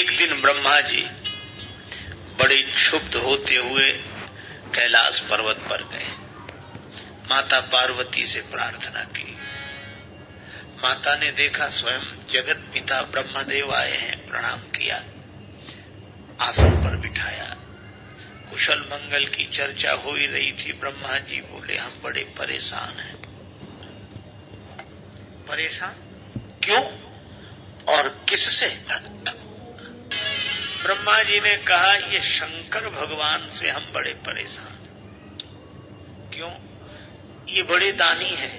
एक दिन ब्रह्मा जी बड़े क्षुब्ध होते हुए कैलाश पर्वत पर गए। माता पार्वती से प्रार्थना की। माता ने देखा स्वयं जगत पिता ब्रह्मदेव आए हैं, प्रणाम किया, आसन पर बिठाया। कुशल मंगल की चर्चा हो ही रही थी। ब्रह्मा जी बोले, हम बड़े परेशान हैं। परेशान क्यों और किससे? ब्रह्मा जी ने कहा, ये शंकर भगवान से हम बड़े परेशान हैं। क्यों? ये बड़े दानी हैं।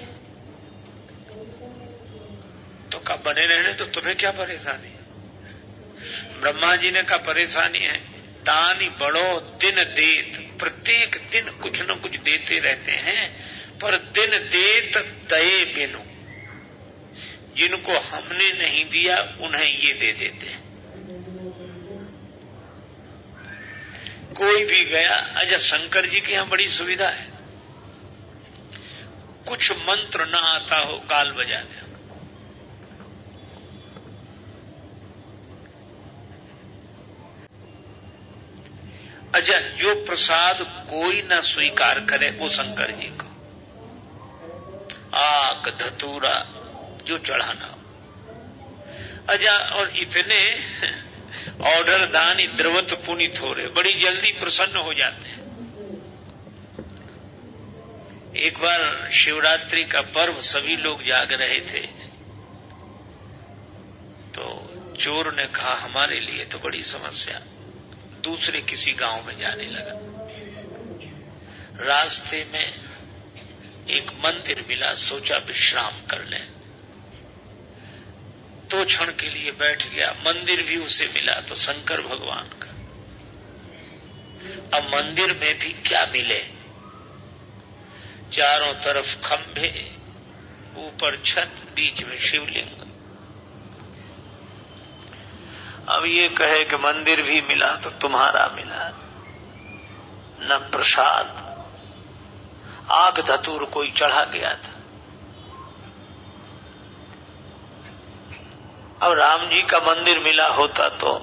तो कहा बने रहने तो तुम्हें क्या परेशानी है? ब्रह्मा जी ने कहा परेशानी है, दानी बड़ो दिन देत, प्रत्येक दिन कुछ न कुछ देते रहते हैं, पर दिन देत दये बिनु, जिनको हमने नहीं दिया उन्हें ये दे देते हैं। कोई भी गया, अच्छा शंकर जी के यहां बड़ी सुविधा है, कुछ मंत्र ना आता हो गाल बजा दे। अच्छा जो प्रसाद कोई ना स्वीकार करे वो शंकर जी को, आग धतूरा जो चढ़ाना हो। अच्छा और इतने ऑर्डर दान द्रवत पुनित हो रहे, बड़ी जल्दी प्रसन्न हो जाते हैं। एक बार शिवरात्रि का पर्व सभी लोग जाग रहे थे, तो चोर ने कहा हमारे लिए तो बड़ी समस्या, दूसरे किसी गांव में जाने लगा। रास्ते में एक मंदिर मिला, सोचा विश्राम कर लें, तो क्षण के लिए बैठ गया। मंदिर भी उसे मिला तो शंकर भगवान का। अब मंदिर में भी क्या मिले, चारों तरफ खंभे, ऊपर छत, बीच में शिवलिंग। अब ये कहे कि मंदिर भी मिला तो तुम्हारा मिला न प्रसाद, आग धतूर कोई चढ़ा गया था। अब राम जी का मंदिर मिला होता तो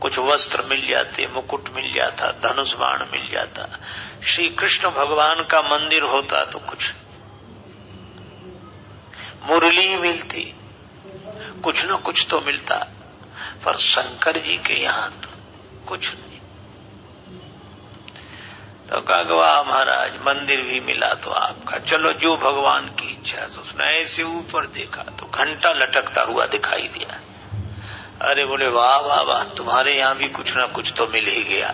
कुछ वस्त्र मिल जाते, मुकुट मिल जाता, धनुष बाण मिल जाता। श्री कृष्ण भगवान का मंदिर होता तो कुछ मुरली मिलती, कुछ न कुछ तो मिलता, पर शंकर जी के यहां तो कुछ नहीं। तो कहा वाह महाराज, मंदिर भी मिला तो आपका, चलो जो भगवान की इच्छा। तो उसने ऐसे ऊपर देखा तो घंटा लटकता हुआ दिखाई दिया। अरे बोले वाह वाह वाह, तुम्हारे यहां भी कुछ ना कुछ तो मिल ही गया।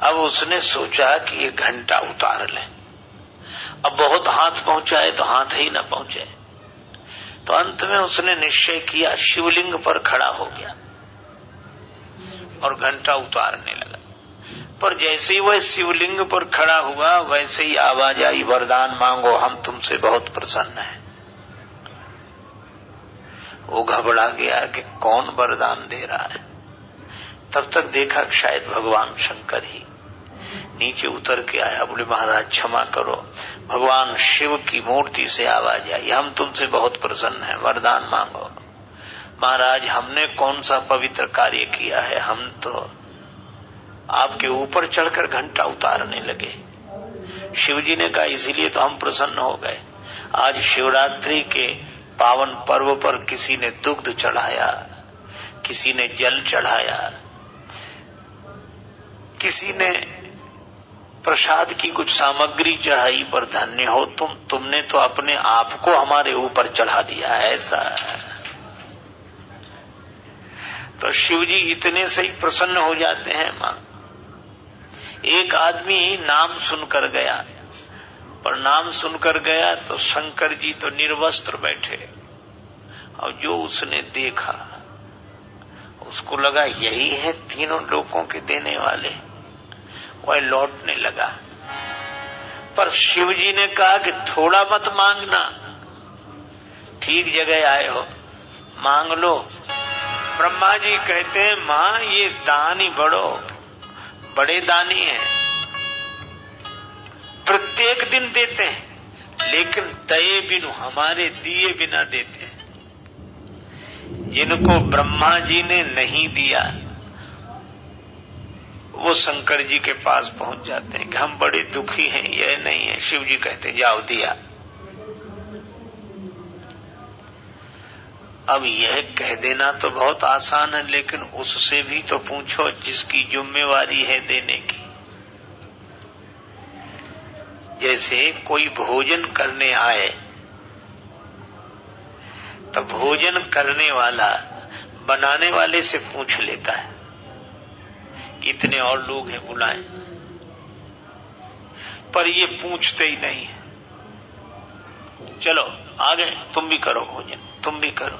अब उसने सोचा कि ये घंटा उतार ले, अब बहुत हाथ पहुंचाए तो हाथ ही ना पहुंचे। तो अंत में उसने निश्चय किया, शिवलिंग पर खड़ा हो गया और घंटा उतारने लगा। पर जैसे ही वह शिवलिंग पर खड़ा हुआ, वैसे ही आवाज आई, वरदान मांगो, हम तुमसे बहुत प्रसन्न हैं। वो घबरा गया कि कौन वरदान दे रहा है। तब तक देखा शायद भगवान शंकर ही नीचे उतर के आया। बोले महाराज क्षमा करो, भगवान शिव की मूर्ति से आवाज आई, हम तुमसे बहुत प्रसन्न हैं, वरदान मांगो। महाराज हमने कौन सा पवित्र कार्य किया है, हम तो आपके ऊपर चढ़कर घंटा उतारने लगे। शिव जी ने कहा इसीलिए तो हम प्रसन्न हो गए। आज शिवरात्रि के पावन पर्व पर किसी ने दुग्ध चढ़ाया, किसी ने जल चढ़ाया, किसी ने प्रसाद की कुछ सामग्री चढ़ाई, पर धन्य हो तुमने तो अपने आप को हमारे ऊपर चढ़ा दिया। ऐसा तो शिव जी इतने से ही प्रसन्न हो जाते हैं। मां एक आदमी नाम सुनकर गया, पर नाम सुनकर गया तो शंकर जी तो निर्वस्त्र बैठे, और जो उसने देखा उसको लगा यही है तीनों लोगों के देने वाले। वह लौटने लगा, पर शिव जी ने कहा कि थोड़ा मत मांगना, ठीक जगह आए हो, मांग लो। ब्रह्मा जी कहते हैं मां ये दानी बड़े दानी हैं, प्रत्येक दिन देते हैं, लेकिन दये बिनु, हमारे दिए बिना देते हैं। जिनको ब्रह्मा जी ने नहीं दिया वो शंकर जी के पास पहुंच जाते हैं कि हम बड़े दुखी हैं, यह नहीं है। शिव जी कहते जाओ दिया। अब यह कह देना तो बहुत आसान है, लेकिन उससे भी तो पूछो जिसकी जिम्मेवारी है देने की। जैसे कोई भोजन करने आए तो भोजन करने वाला बनाने वाले से पूछ लेता है कि इतने और लोग हैं बुलाएं, पर ये पूछते ही नहीं है। चलो आगे तुम भी करो भोजन, तुम भी करो।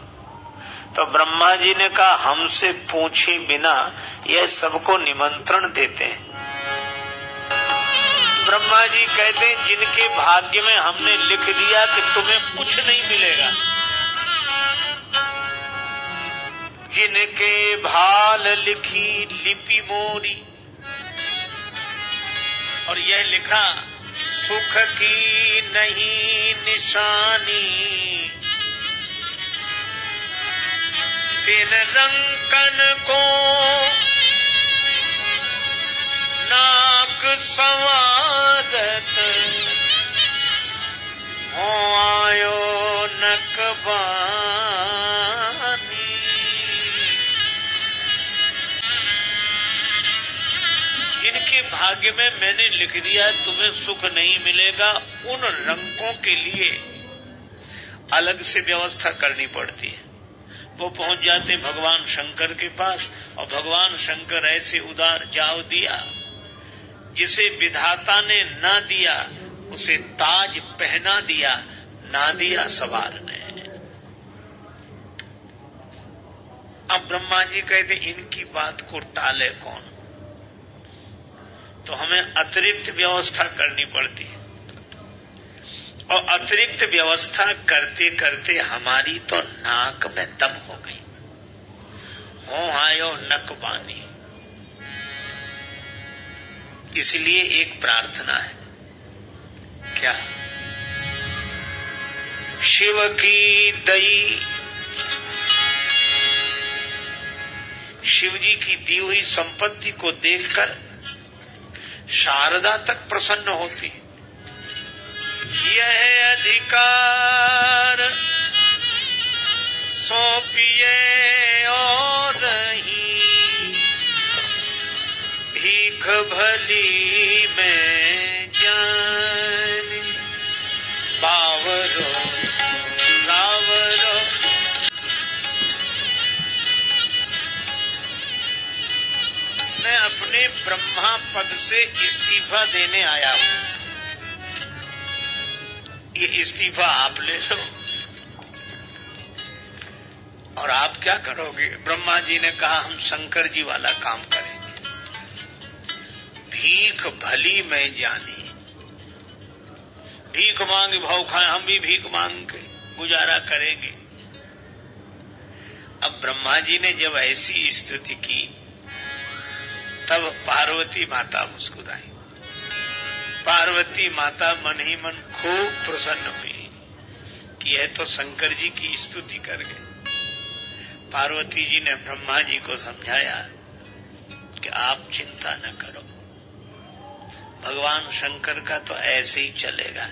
तो ब्रह्मा जी ने कहा हमसे पूछे बिना यह सबको निमंत्रण देते हैं। ब्रह्मा जी कहते हैं जिनके भाग्य में हमने लिख दिया कि तुम्हें कुछ नहीं मिलेगा, जिनके भाल लिखी लिपि मोरी, और यह लिखा सुख की नहीं निशानी, तिन रंकन को नाक संवारत, हो आयो नकबानी। जिनके भाग्य में मैंने लिख दिया तुम्हें सुख नहीं मिलेगा, उन रंकों के लिए अलग से व्यवस्था करनी पड़ती है। वो पहुंच जाते भगवान शंकर के पास, और भगवान शंकर ऐसे उदार जाओ दिया, जिसे विधाता ने ना दिया उसे ताज पहना दिया, ना दिया सवार ने। अब ब्रह्मा जी कहते इनकी बात को टाले कौन, तो हमें अतिरिक्त व्यवस्था करनी पड़ती है। और अतिरिक्त व्यवस्था करते करते हमारी तो नाक में दम हो गई, हो आयो नकबानी। इसलिए एक प्रार्थना है, क्या? शिव की दई, शिव जी की दी हुई संपत्ति को देखकर शारदा तक प्रसन्न होती। यह अधिकार सौंपिए और ही, भीख भली में जानी, बावरो रावरो। मैं अपने ब्रह्मा पद से इस्तीफा देने आया हूं, ये इस्तीफा आप ले लो। और आप क्या करोगे? ब्रह्मा जी ने कहा हम शंकर जी वाला काम करेंगे। भीख भली में जानी, भीख मांगे भाव खाए, हम भी भीख मांग के गुजारा करेंगे। अब ब्रह्मा जी ने जब ऐसी स्तुति की तब पार्वती माता मुस्कुराई। पार्वती माता मन ही मन खूब प्रसन्न हुई कि यह तो शंकर जी की स्तुति कर गए। पार्वती जी ने ब्रह्मा जी को समझाया कि आप चिंता न करो, भगवान शंकर का तो ऐसे ही चलेगा।